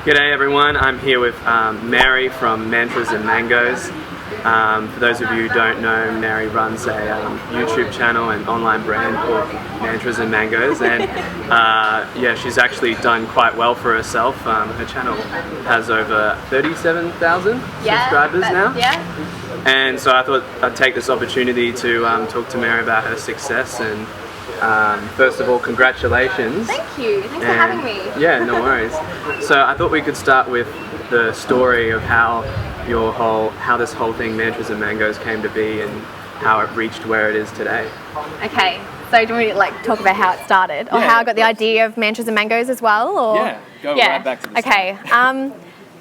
G'day everyone, I'm here with Mary from Mantras and Mangoes. For those of you who don't know, Mary runs a YouTube channel and online brand called Mantras and Mangoes, and yeah, she's actually done quite well for herself. Her channel has over 37,000 subscribers now. Yeah. And so I thought I'd take this opportunity to talk to Mary about her success. And first of all, congratulations. Thank you. Thanks for having me. Yeah, no worries. So I thought we could start with the story of how this whole thing, Mantras and Mangoes, came to be and how it reached where it is today. Okay. So do we talk about how it started, or how I got the idea of Mantras and Mangoes as well? Or? Yeah. Go right back to the start. Okay.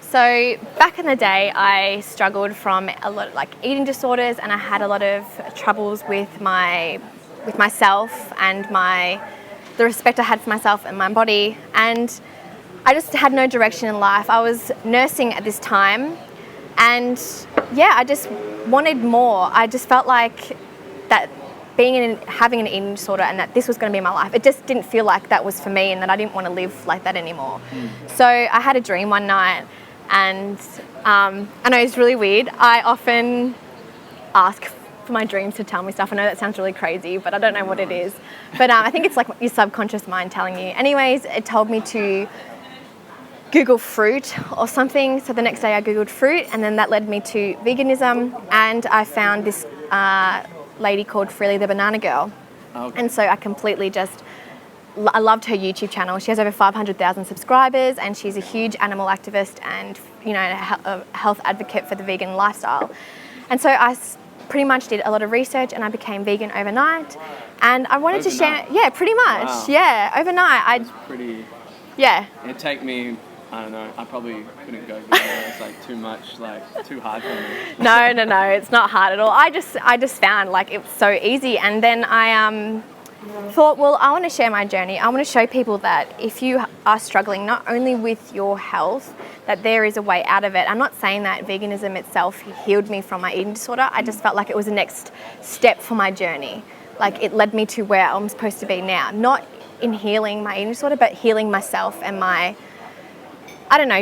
So back in the day, I struggled from a lot of eating disorders, and I had a lot of troubles with myself and the respect I had for myself and my body, and I just had no direction in life. I was nursing at this time, and yeah, I just wanted more. I just felt like that having an eating disorder and that this was going to be my life, it just didn't feel like that was for me, and that I didn't want to live like that anymore. So I had a dream one night, and I know it's really weird. I often ask for my dreams to tell me stuff. I know that sounds really crazy, but I don't know what it is. But I think it's like your subconscious mind telling you. Anyways, it told me to Google fruit or something. So the next day I Googled fruit, and then that led me to veganism, and I found this lady called Freely the Banana Girl. Okay. And so I completely I loved her YouTube channel. She has over 500,000 subscribers, and she's a huge animal activist and a health advocate for the vegan lifestyle. And so I pretty much did a lot of research, and I became vegan overnight. And I wanted to share, pretty much. Wow. Yeah, overnight. It'd take me, I don't know, I probably couldn't go vegan. It's too much, too hard for me. No, it's not hard at all. I just found it was so easy, and then I thought, well, I want to share my journey. I want to show people that if you are struggling not only with your health, that there is a way out of it. I'm not saying that veganism itself healed me from my eating disorder. I just felt like it was the next step for my journey. It led me to where I'm supposed to be now. Not in healing my eating disorder, but healing myself and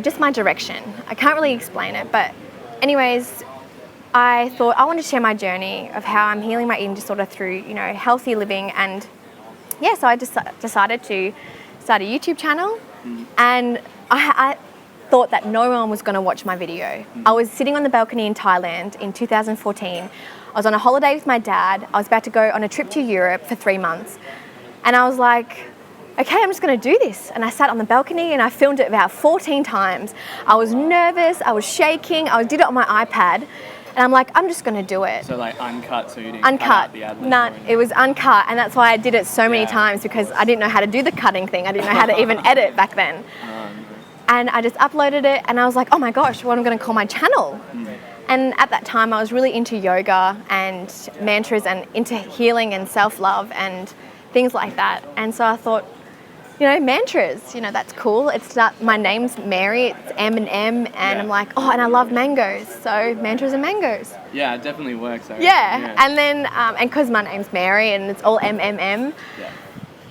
just my direction. I can't really explain it, but anyways, I thought I want to share my journey of how I'm healing my eating disorder through, healthy living. And yeah, so I just decided to start a YouTube channel, and I thought that no one was going to watch my video. I was sitting on the balcony in Thailand in 2014. I was on a holiday with my dad. I was about to go on a trip to Europe for 3 months. And I was like, okay, I'm just going to do this. And I sat on the balcony and I filmed it about 14 times. I was nervous, I was shaking, I did it on my iPad. And I'm like, I'm just going to do it. So uncut, so you didn't uncut. Cut out the ad-libs? None. It was uncut, and that's why I did it so many times, because I didn't know how to do the cutting thing. I didn't know how to even edit back then. And I just uploaded it, and I was like, oh my gosh, what am I going to call my channel? And at that time, I was really into yoga and mantras and into healing and self-love and things like that. And so I thought, mantras, that's cool. My name's Mary, it's M and M, and I'm like, and I love mangoes, so Mantras and Mangoes. Yeah, it definitely works. Yeah, and then, and because my name's Mary and it's all MMM,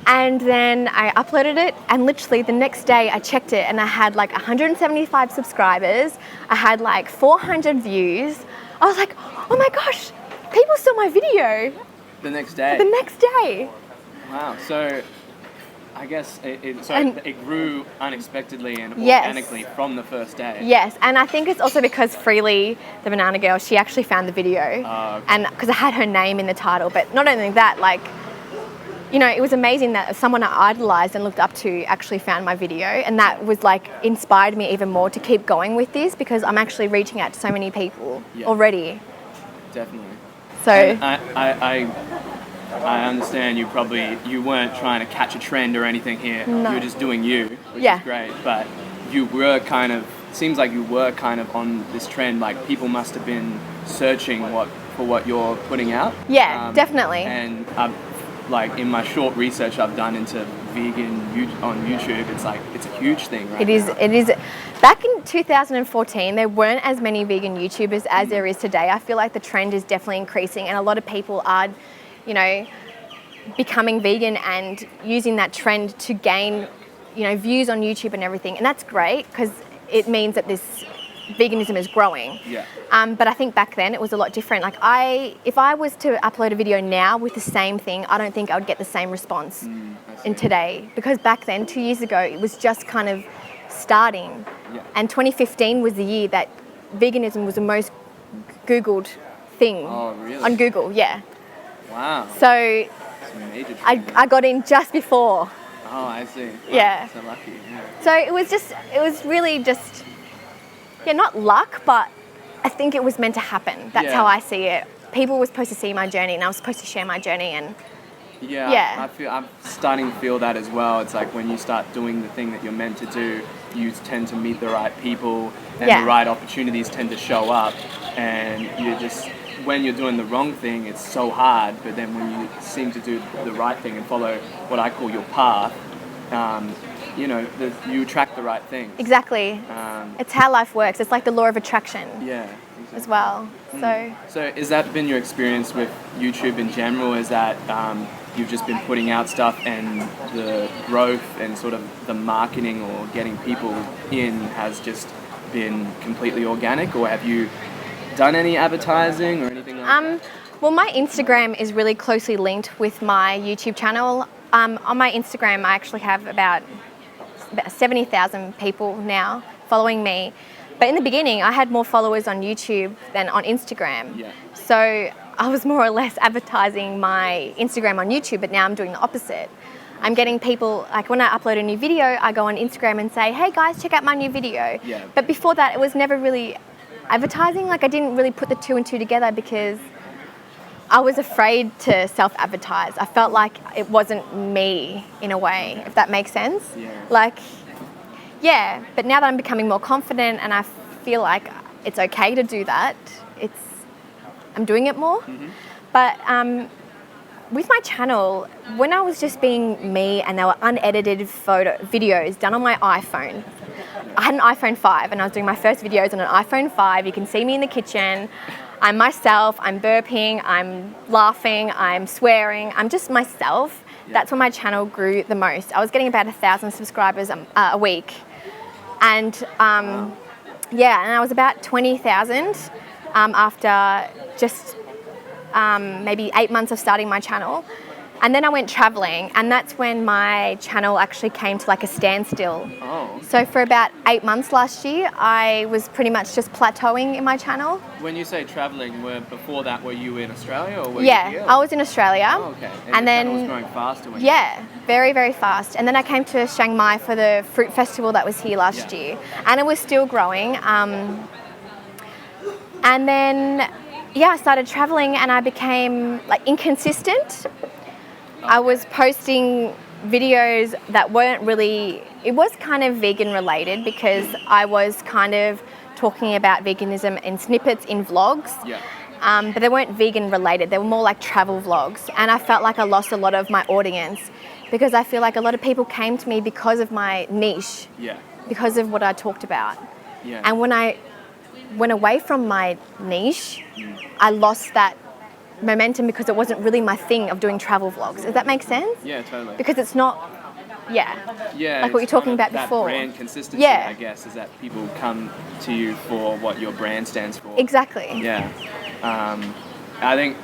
and then I uploaded it, and literally the next day I checked it, and I had 175 subscribers, I had 400 views. I was like, oh my gosh, people saw my video. The next day? The next day. Wow, so I guess it grew unexpectedly and organically from the first day. Yes, and I think it's also because Freely, the Banana Girl, she actually found the video, and because I had her name in the title. But not only that, it was amazing that someone I idolized and looked up to actually found my video, and that was inspired me even more to keep going with this, because I'm actually reaching out to so many people already. Definitely. So and I understand you weren't trying to catch a trend or anything here. No. You were just doing you, which is great. But seems like you were kind of on this trend. People must have been searching for what you're putting out. Yeah, definitely. And in my short research I've done into vegan on YouTube, it's a huge thing, right? It is. Back in 2014, there weren't as many vegan YouTubers as there is today. I feel like the trend is definitely increasing, and a lot of people are becoming vegan and using that trend to gain, views on YouTube and everything. And that's great, because it means that this veganism is growing. Yeah. But I think back then it was a lot different. Like if I was to upload a video now with the same thing, I don't think I would get the same response in today. Because back then, 2 years ago, it was just kind of starting. Yeah. And 2015 was the year that veganism was the most Googled thing on Google, yeah. Wow. So That's a major I got in just before. Oh, I see. Wow. Yeah. So lucky. Yeah. So it was really just, not luck, but I think it was meant to happen. That's how I see it. People were supposed to see my journey, and I was supposed to share my journey. And yeah. I'm starting to feel that as well. It's like when you start doing the thing that you're meant to do, you tend to meet the right people, and the right opportunities tend to show up. And you just, when you're doing the wrong thing, it's so hard. But then when you seem to do the right thing and follow what I call your path, you attract the right thing. Exactly. It's how life works. It's like the law of attraction. Yeah. Exactly. As well. So has that been your experience with YouTube in general? Is that you've just been putting out stuff and the growth and sort of the marketing or getting people in has just been completely organic, or have you done any advertising or anything like that? Well, my Instagram is really closely linked with my YouTube channel. On my Instagram, I actually have about 70,000 people now following me. But in the beginning, I had more followers on YouTube than on Instagram. Yeah. So I was more or less advertising my Instagram on YouTube, but now I'm doing the opposite. I'm getting people, like when I upload a new video, I go on Instagram and say, hey guys, check out my new video. Yeah. But before that, it was never really advertising. Like I didn't really put the two and two together because I was afraid to self-advertise. I felt like it wasn't me in a way, if that makes sense. Yeah. But now that I'm becoming more confident and I feel like it's okay to do that, I'm doing it more. Mm-hmm. But with my channel, when I was just being me and there were unedited videos done on my iPhone, I had an iPhone 5 and I was doing my first videos on an iPhone 5. You can see me in the kitchen. I'm myself, I'm burping, I'm laughing, I'm swearing, I'm just myself. Yeah. That's when my channel grew the most. I was getting about 1,000 subscribers a week. And and I was about 20,000 after just maybe 8 months of starting my channel. And then I went traveling, and that's when my channel actually came to like a standstill. Oh. So for about 8 months last year, I was pretty much just plateauing in my channel. When you say traveling, before that, were you in Australia or were you here? I was in Australia. Oh, okay. And then channel was growing faster when very, very fast. And then I came to Chiang Mai for the fruit festival that was here last year, and it was still growing. And then I started traveling, and I became like inconsistent. I was posting videos that weren't really, it was kind of vegan related because I was kind of talking about veganism in snippets in vlogs. Yeah. But they weren't vegan related. They were more like travel vlogs. And I felt like I lost a lot of my audience because I feel like a lot of people came to me because of my niche. Yeah. Because of what I talked about. Yeah. And when I went away from my niche, I lost that momentum because it wasn't really my thing of doing travel vlogs. Does that make sense? Yeah, totally. Because it's not, Yeah, like what you're talking about that before. Brand consistency, I guess, is that people come to you for what your brand stands for. Exactly. Yeah. I think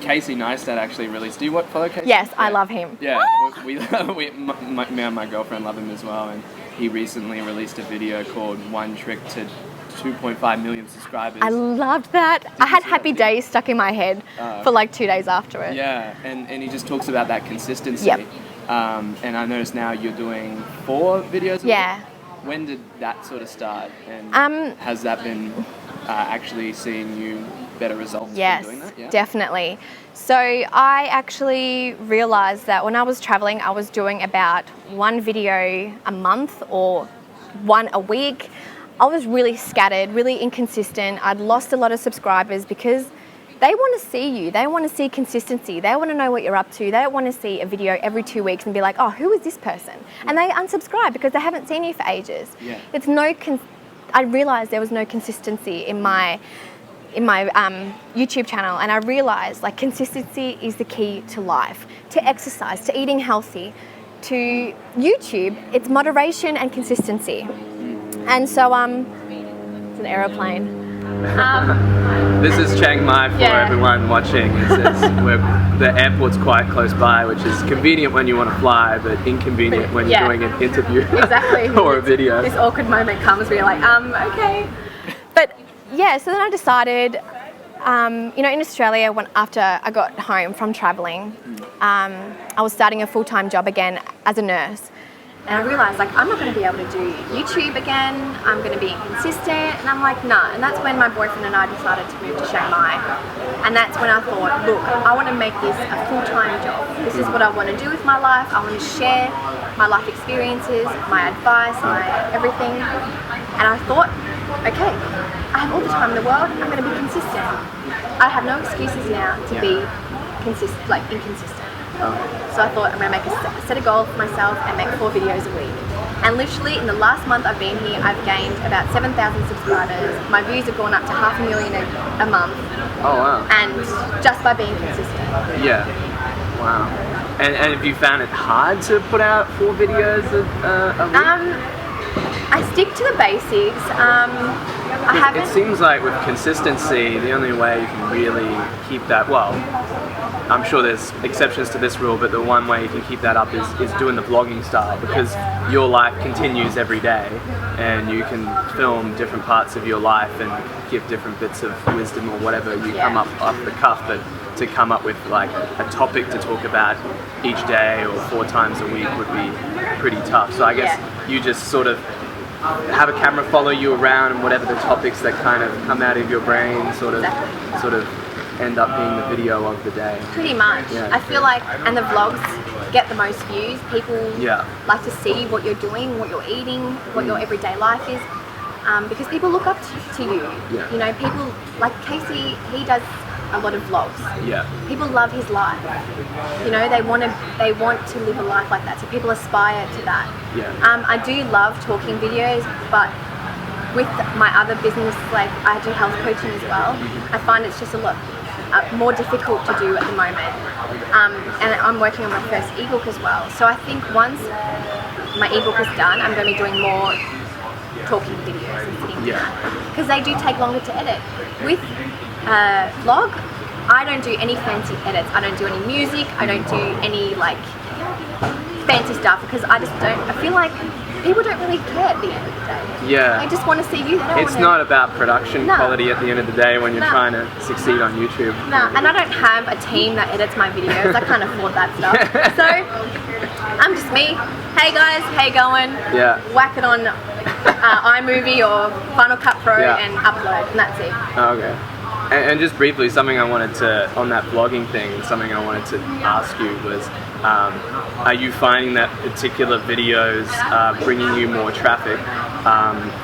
Casey Neistat actually released. Do you follow Casey? Yes, I love him. Yeah, me and my girlfriend love him as well, and he recently released a video called One Trick to 2.5 million subscribers. I loved that. I had Happy Days stuck in my head for like 2 days after it. Yeah, and he just talks about that consistency. Yep. And I noticed now you're doing 4 videos a week. When did that sort of start? And has that been actually seeing you better results from doing that? Yes, definitely. So I actually realised that when I was travelling, I was doing about 1 video a month or 1 a week. I was really scattered, really inconsistent. I'd lost a lot of subscribers because they want to see you. They want to see consistency. They want to know what you're up to. They don't want to see a video every 2 weeks and be like, oh, who is this person? And they unsubscribe because they haven't seen you for ages. Yeah. I realised there was no consistency in my YouTube channel, and I realised like consistency is the key to life, to exercise, to eating healthy, to YouTube. It's moderation and consistency. And so it's an aeroplane. This is Chiang Mai for everyone watching. The airport's quite close by, which is convenient when you want to fly, but inconvenient when you're doing an interview or a video. This awkward moment comes where you're like, okay. But yeah, so then I decided, in Australia, after I got home from travelling, I was starting a full-time job again as a nurse. And I realised, I'm not going to be able to do YouTube again. I'm going to be inconsistent. And I'm like, nah. And that's when my boyfriend and I decided to move to Chiang Mai. And that's when I thought, look, I want to make this a full-time job. This is what I want to do with my life. I want to share my life experiences, my advice, my everything. And I thought, okay, I have all the time in the world. I'm going to be consistent. I have no excuses now to be inconsistent. So I thought I'm going to set a goal for myself and make 4 videos a week. And literally in the last month I've been here, I've gained about 7,000 subscribers. My views have gone up to 500,000 a month. Oh wow. And just by being consistent. Yeah. Wow. And have you found it hard to put out 4 videos a week? I stick to the basics. It seems like with consistency, the only way you can really keep that, well, I'm sure there's exceptions to this rule, but the one way you can keep that up is doing the vlogging style, because your life continues every day and you can film different parts of your life and give different bits of wisdom or whatever you come up off the cuff, but to come up with like a topic to talk about each day or 4 times a week would be pretty tough. So I guess you just sort of have a camera follow you around, and whatever the topics that kind of come out of your brain sort of end up being the video of the day. Pretty much. Yeah. I feel like, and the vlogs get the most views. People like to see what you're doing, what you're eating, what your everyday life is, because people look up to you. Yeah. You know, people like Casey, he does a lot of vlogs. Yeah. People love his life. You know, they want to live a life like that. So people aspire to that. Yeah. I do love talking videos, but with my other business, like I do health coaching as well, I find it's just a lot more difficult to do at the moment. And I'm working on my first ebook as well. So I think once my ebook is done, I'm going to be doing more talking videos and sitting down, because they do take longer to edit. With vlog, I don't do any fancy edits. I don't do any music. I don't do any fancy stuff, because I feel like people don't really care at the end of the day. Yeah. They just want to see you. It's not about production quality at the end of the day when you're trying to succeed on YouTube. No, and I don't have a team that edits my videos. I can't afford that stuff. So I'm just me. Hey guys, how you going? Yeah. Whack it on iMovie or Final Cut Pro and upload, and that's it. Okay. And just briefly, something I wanted to, on that vlogging thing, something I wanted to ask you was, are you finding that particular videos are bringing you more traffic?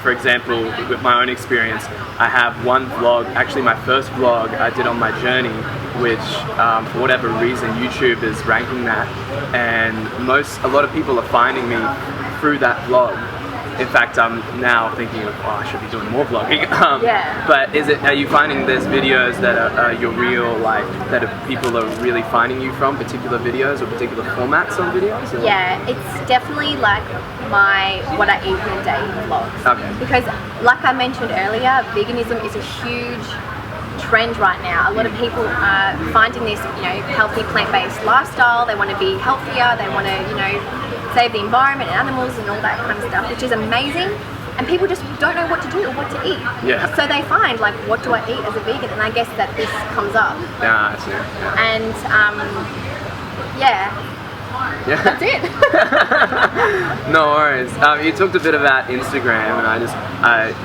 For example, with my own experience, I have one vlog, actually my first vlog I did on my journey, which for whatever reason YouTube is ranking that, and a lot of people are finding me through that vlog. In fact, I'm now thinking of, I should be doing more vlogging. But are you finding there's videos that are your real, people are really finding you from, particular videos or particular formats on videos? Or? Yeah, it's definitely like what I eat in a day vlogs. Okay. Because like I mentioned earlier, veganism is a huge trend right now. A lot of people are finding this, healthy plant-based lifestyle. They want to be healthier. They want to, save the environment and animals and all that kind of stuff, which is amazing. And people just don't know what to do or what to eat. Yeah. So they find what do I eat as a vegan? And I guess that this comes up. Yeah, I see. Yeah. And that's it. No worries. You talked a bit about Instagram, and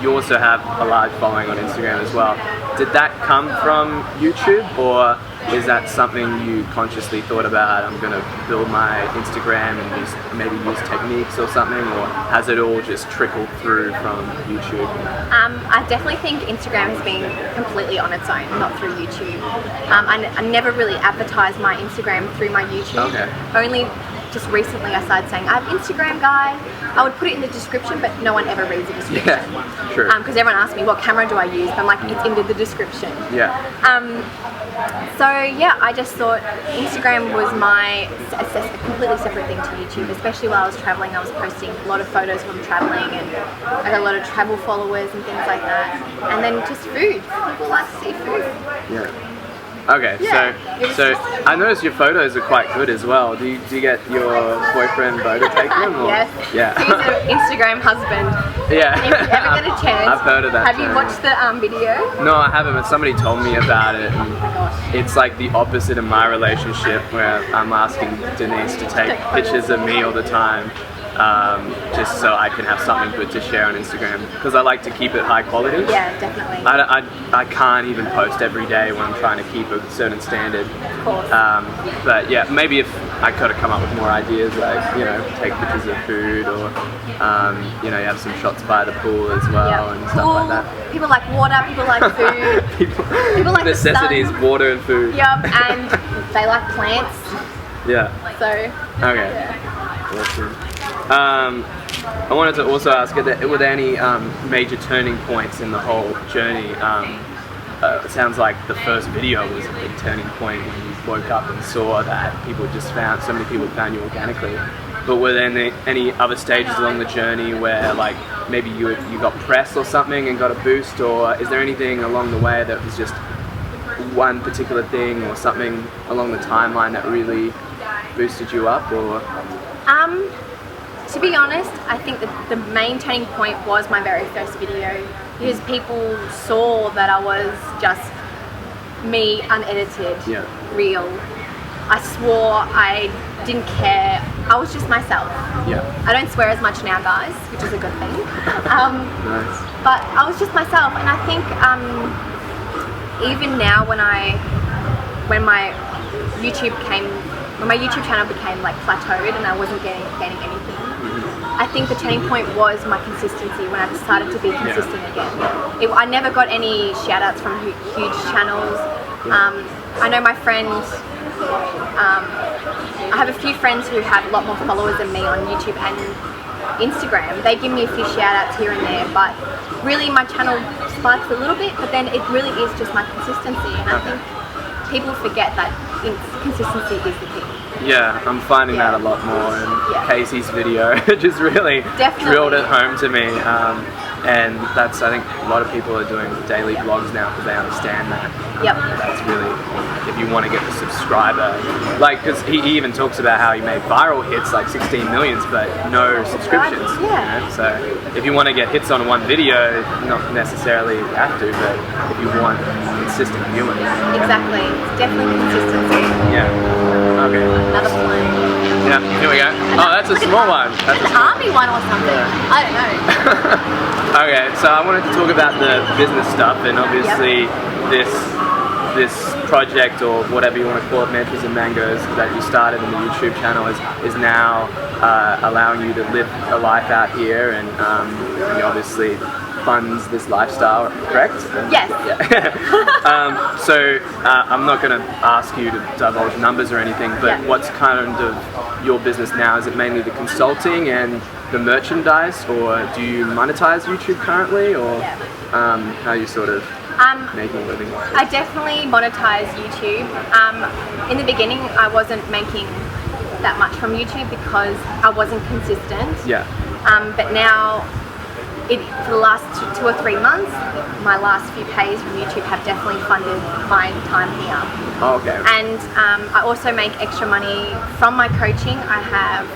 you also have a large following on Instagram as well. Did that come from YouTube, or is that something you consciously thought about? I'm going to build my Instagram and maybe use techniques or something, or has it all just trickled through from YouTube? I definitely think Instagram has been completely on its own, not through YouTube. I never really advertised my Instagram through my YouTube. Okay. Only just recently I started saying, I have Instagram, guys. I would put it in the description, but no one ever reads the description. Yeah, true. Because everyone asks me, what camera do I use? I'm like, it's in the description. Yeah. So yeah, I just thought Instagram was a completely separate thing to YouTube, especially while I was traveling. I was posting a lot of photos from traveling, and I got a lot of travel followers and things like that. And then just food. People like to see food. Yeah. Okay, Yeah, so I noticed your photos are quite good as well. Do you get your boyfriend Bo to take them? Or? Yes. Yeah. He's an Instagram husband. Yeah. If you ever get a chance, I've heard of that. Have you watched the video? No, I haven't, but somebody told me about it. And Oh my gosh. it's like the opposite of my relationship, where I'm asking Denise to take pictures of me all the time. Just so I can have something good to share on Instagram, because I like to keep it high quality. Yeah, definitely. I can't even post every day when I'm trying to keep a certain standard. Of course. But yeah, maybe if I could have come up with more ideas, like, you know, take pictures of food, or you know, you have some shots by the pool as well, and stuff like that. People like water, people like food. People like necessities, the sun. water and food. Yep, and they like plants. Yeah. So. Okay. Yeah. Awesome. I wanted to also ask, were there any major turning points in the whole journey? It sounds like the first video was a big turning point when you woke up and saw that so many people found you organically. But were there any other stages along the journey where, like, maybe you got press or something and got a boost, or is there anything along the way that was just one particular thing or something along the timeline that really boosted you up? Or to be honest, I think that the main turning point was my very first video, because people saw that I was just me, unedited, real. I swore, I didn't care, I was just myself. Yeah. I don't swear as much now, guys, which is a good thing. Nice. But I was just myself, and I think even now when my YouTube channel became like plateaued and I wasn't gaining anything, I think the turning point was my consistency, when I decided to be consistent again. I never got any shout outs from huge channels. I know my friends, I have a few friends who have a lot more followers than me on YouTube and Instagram. They give me a few shout outs here and there, but really my channel spikes a little bit, but then it really is just my consistency, and I think people forget that consistency is the key. Yeah, I'm finding that a lot more, and Casey's video just really drilled it home to me. And that's, I think a lot of people are doing daily vlogs now because they understand that. Yep. That's really, if you want to get the subscriber, like, because he even talks about how he made viral hits like 16 millions but no subscriptions. Yeah. You know? So if you want to get hits on one video, not necessarily have to, but if you want consistent viewing. Exactly. It's definitely consistency. Yeah. Okay. Another plane. Yeah, here we go. Oh, that's a small one. That's an army one or something. Yeah. I don't know. Okay, so I wanted to talk about the business stuff, and obviously this project, or whatever you want to call it, Mantras and Mangoes, that you started in the YouTube channel is now allowing you to live a life out here, and you obviously funds this lifestyle, correct? Yes. Yeah. So I'm not going to ask you to divulge numbers or anything, but what's kind of your business now? Is it mainly the consulting and the merchandise, or do you monetize YouTube currently, or how are you sort of making a living? I definitely monetize YouTube. In the beginning, I wasn't making that much from YouTube because I wasn't consistent. Yeah. But now, for the last 2 or 3 months, my last few pays from YouTube have definitely funded my time here. Oh, okay. And I also make extra money from my coaching. I have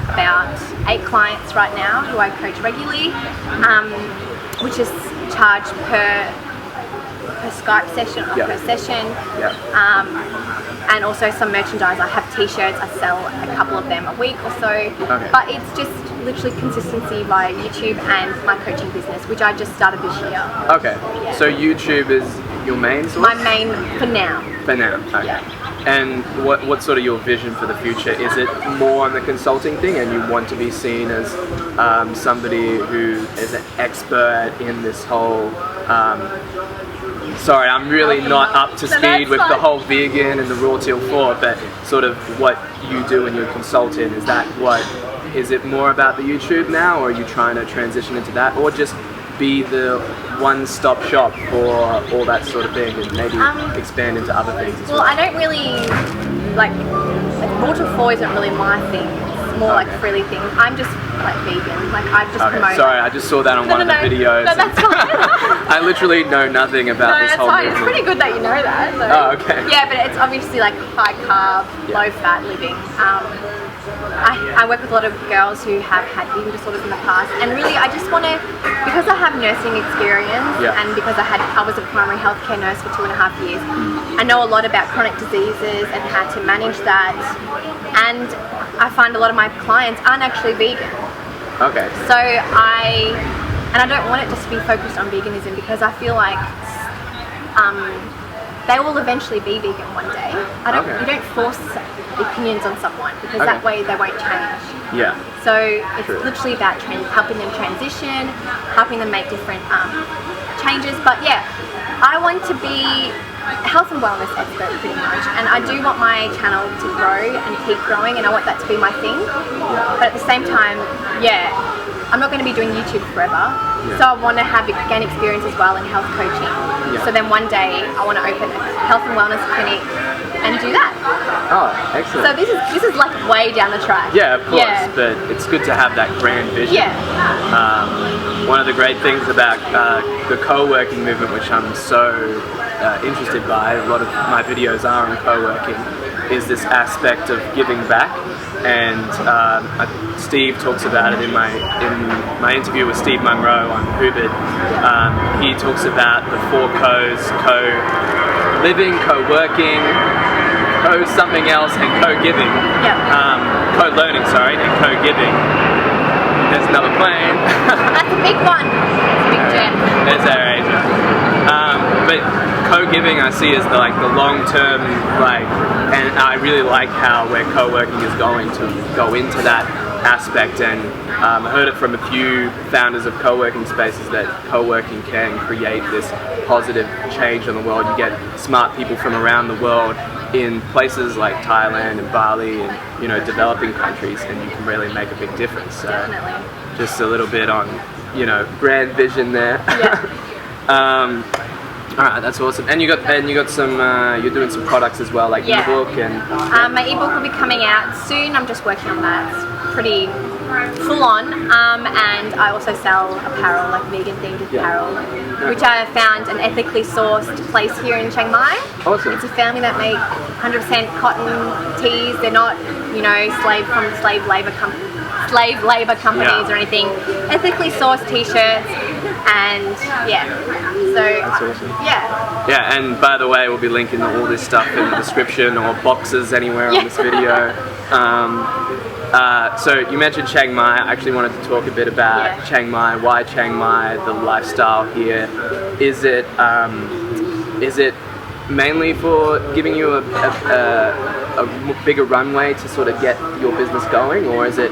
about 8 clients right now who I coach regularly, which is charged per Skype session or per session. And also some merchandise. I have t-shirts, I sell a couple of them a week or so. Okay. But it's just literally consistency via YouTube and my coaching business, which I just started this year. Okay. Yeah. So YouTube is your main source? My main for now. For now, okay. Yeah. And what's sort of your vision for the future? Is it more on the consulting thing, and you want to be seen as somebody who is an expert in this whole sorry, I'm really not up to speed with the whole vegan and the raw till 4, but sort of what you do when you're consulting? Is it more about the YouTube now, or are you trying to transition into that, or just be the one-stop shop for all that sort of thing, and maybe expand into other things as well? I don't really like water four isn't really my thing. It's more like frilly things. I'm just like vegan. Like I just promote. Sorry, I just saw that on one of the videos. No, that's fine. I literally know nothing about this whole movement. It's pretty good that you know that. So. Oh, okay. Yeah, but it's obviously like high carb, low fat living. I work with a lot of girls who have had eating disorders in the past, and really I just want to, because I have nursing experience and because I was a primary healthcare nurse for 2.5 years, I know a lot about chronic diseases and how to manage that, and I find a lot of my clients aren't actually vegan. Okay. So I don't want it just to be focused on veganism, because I feel like they will eventually be vegan one day. You don't force opinions on someone, because that way they won't change. Yeah. So it's literally about helping them transition, helping them make different changes. But yeah, I want to be a health and wellness expert pretty much, and I do want my channel to grow and keep growing, and I want that to be my thing. But at the same time, I'm not going to be doing YouTube forever, so I want to gain experience as well in health coaching. So then one day I want to open a health and wellness clinic and do that. Oh, excellent. So this is like way down the track. Yeah, of course, but it's good to have that grand vision. Yeah. One of the great things about the co-working movement, which I'm so interested by, a lot of my videos are on co-working, is this aspect of giving back. And Steve talks about it in my interview with Steve Munro on Hubert. He talks about the 4 co's: co-living, co-working, co-something else, and co-giving. Co-learning, and co-giving. There's another plane. That's a big one. It's a big gem. There's our Asia. But co-giving I see as the long-term, and I really like how where co-working is going to go into that aspect, and I heard it from a few founders of co-working spaces that co-working can create this positive change in the world. You get smart people from around the world in places like Thailand and Bali and developing countries, and you can really make a big difference. So Definitely. just a little bit on grand vision there. Yeah. All right, that's awesome. And you got some. You're doing some products as well, like ebook and. My ebook will be coming out soon. I'm just working on that. It's pretty full on. And I also sell apparel, like vegan themed apparel, which I found an ethically sourced place here in Chiang Mai. Awesome. It's a family that make 100% cotton tees. They're not, slave labor companies or anything. Ethically sourced t-shirts, and so that's awesome. Yeah, and by the way, we'll be linking all this stuff in the description or boxes anywhere on this video. So you mentioned Chiang Mai. I actually wanted to talk a bit about Chiang Mai. Why Chiang Mai? The lifestyle here. Is it mainly for giving you a bigger runway to sort of get your business going, or is it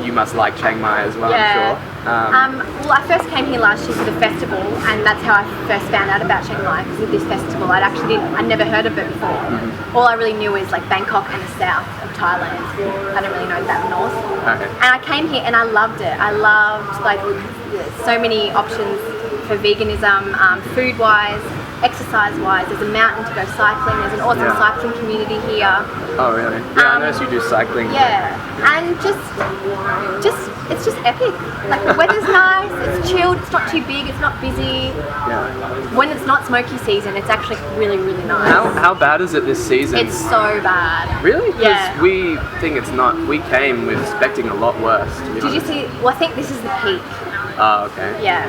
you must like Chiang Mai as well? I'm sure. Well, I first came here last year for the festival, and that's how I first found out about Chiang Mai, because of this festival. I'd never heard of it before. All I really knew is like Bangkok and the south of Thailand. I didn't really know that north. Okay. And I came here and I loved it. I loved so many options for veganism, food-wise, exercise-wise. There's a mountain to go cycling. There's an awesome cycling community here. Oh, really? Yeah, I noticed you do cycling. Yeah, and it's just epic. Like the weather's nice, it's chilled, it's not too big, it's not busy. Yeah. When it's not smoky season, it's actually really, really nice. How bad is it this season? It's so bad. Really? Yeah. Because we think it's not. We came with expecting a lot worse. Did you see? Well, I think this is the peak. Oh, okay. Yeah.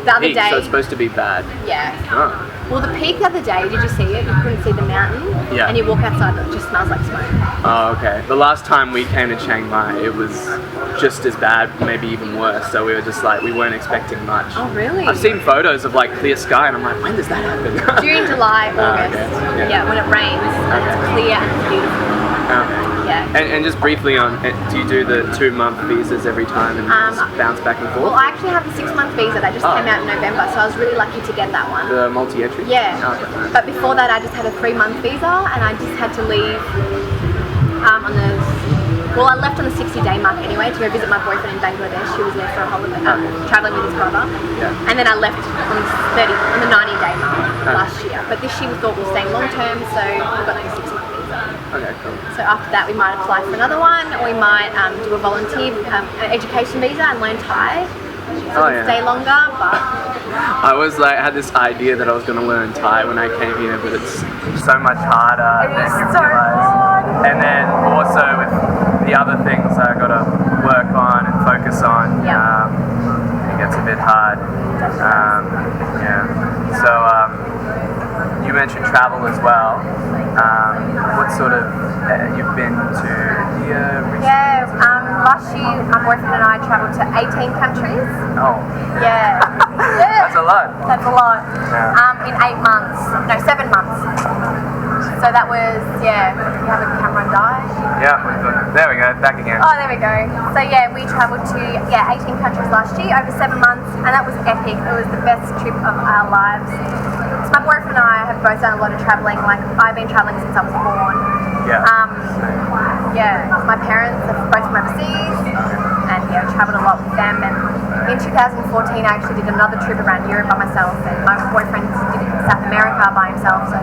The other day. So it's supposed to be bad. Yeah. Oh. Well, the peak the other day, did you see it? You couldn't see the mountain. Yeah. And you walk outside, it just smells like smoke. Oh, okay. The last time we came to Chiang Mai, it was just as bad, maybe even worse. So we were just we weren't expecting much. Oh, really? I've seen photos of clear sky, and I'm like, when does that happen? During July, August. Okay. Yeah, when it rains, it's clear and beautiful. Okay. Yeah. And just briefly on, do you do the 2-month visas every time and bounce back and forth? Well, I actually have the 6-month visa that just came out in November, so I was really lucky to get that one. The multi-entry? Yeah. Okay. But before that, I just had a 3-month visa, and I just had to leave I left on the 60-day mark anyway to go visit my boyfriend in Bangladesh, who was there for a holiday, traveling with his brother. Yeah. And then I left on the 90-day mark last year. But this year we thought we were staying long term, so we got like a 6-month visa. Okay, cool. So after that we might apply for another one, or we might do a volunteer an education visa and learn Thai. So stay longer, but I was like, had this idea that I was going to learn Thai when I came here, but it's so much harder than you realize. And then also with the other things I got to work on and focus on, it gets a bit hard. So you mentioned travel as well. What sort of you've been to India recently? Last year my boyfriend and I travelled to 18 countries. Oh. Yeah. That's a lot. That's a lot. Yeah. In 8 months. No, 7 months. So that was, you have a camera die? Yeah, there we go, back again. Oh, there we go. So we travelled to 18 countries last year over 7 months, and that was epic. It was the best trip of our lives. So my boyfriend and I have both done a lot of travelling. Like, I've been travelling since I was born. My parents are both from overseas, and travelled a lot with them. And in 2014, I actually did another trip around Europe by myself, and my boyfriend did South America by himself. So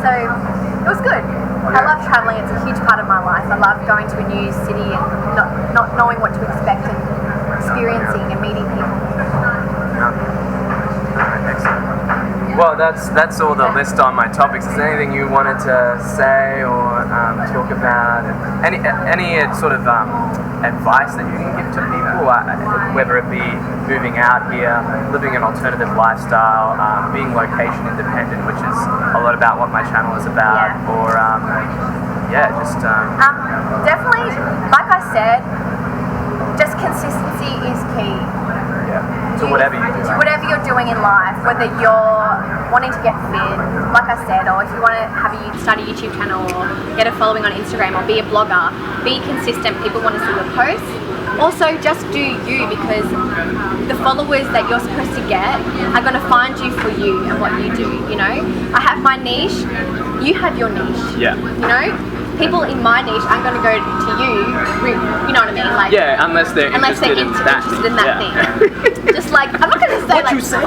so it was good. I love travelling. It's a huge part of my life. I love going to a new city and not knowing what to expect and experiencing and meeting people. Excellent. Well, that's all the list on my topics. Is there anything you wanted to say or talk about? Any sort of advice that you can give to people, whether it be moving out here, living an alternative lifestyle, being location independent, which is a lot about what my channel is about, or definitely, like I said, just consistency is key. To whatever you do. To whatever you're doing in life, whether you're wanting to get fit, like I said, or if you want to start a YouTube channel or get a following on Instagram or be a blogger, be consistent. People want to see your posts. Also, just do you, because the followers that you're supposed to get are going to find you for you and what you do, I have my niche, you have your niche. Yeah. People in my niche aren't going to go to you, you know what I mean? Like, unless they're interested in that thing. Just like, I'm not going to say what you say.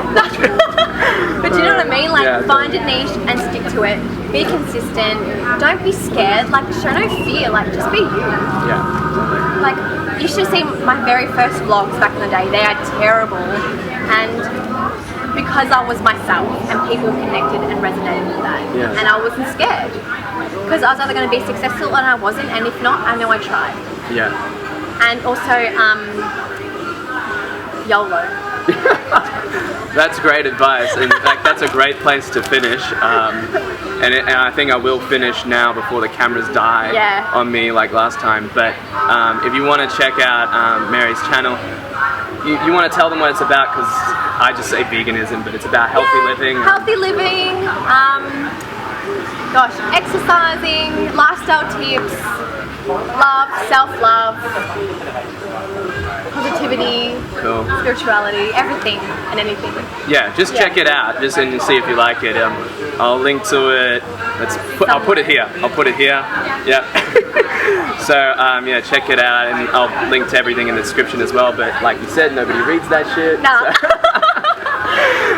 But you know what I mean? Like, find a niche and stick to it. Be consistent. Don't be scared. Like, show no fear. Like, just be you. Yeah. Like, you should have seen my very first vlogs back in the day. They are terrible. And because I was myself and people connected and resonated with that. Yeah. And I wasn't scared. Because I was either going to be successful and I wasn't, and if not, I know I tried. Yeah. And also, YOLO. That's great advice. In fact, that's a great place to finish. And I think I will finish now before the cameras die on me like last time. But if you want to check out Mary's channel, you want to tell them what it's about, because I just say veganism, but it's about healthy living. Healthy living. Exercising, lifestyle tips, love, self-love, positivity, spirituality, everything and anything. Yeah, just check it out, just and see if you like it. I'll link to it. I'll put it here. Yeah. So check it out, and I'll link to everything in the description as well. But like you said, nobody reads that shit. Nah. So.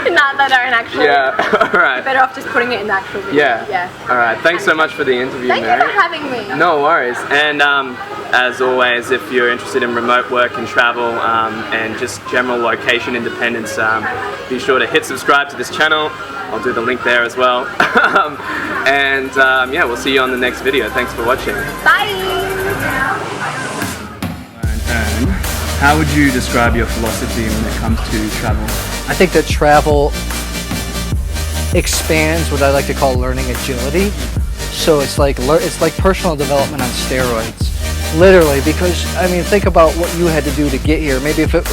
No, they don't actually. Yeah, alright. Better off just putting it in the actual video. Yeah. Alright, thanks so much for the interview, Mary. Thank you for having me. No worries. And as always, if you're interested in remote work and travel and just general location independence, be sure to hit subscribe to this channel. I'll do the link there as well. We'll see you on the next video. Thanks for watching. Bye! How would you describe your philosophy when it comes to travel? I think that travel expands what I like to call learning agility. So it's like personal development on steroids, literally. Because I mean, think about what you had to do to get here. Maybe if it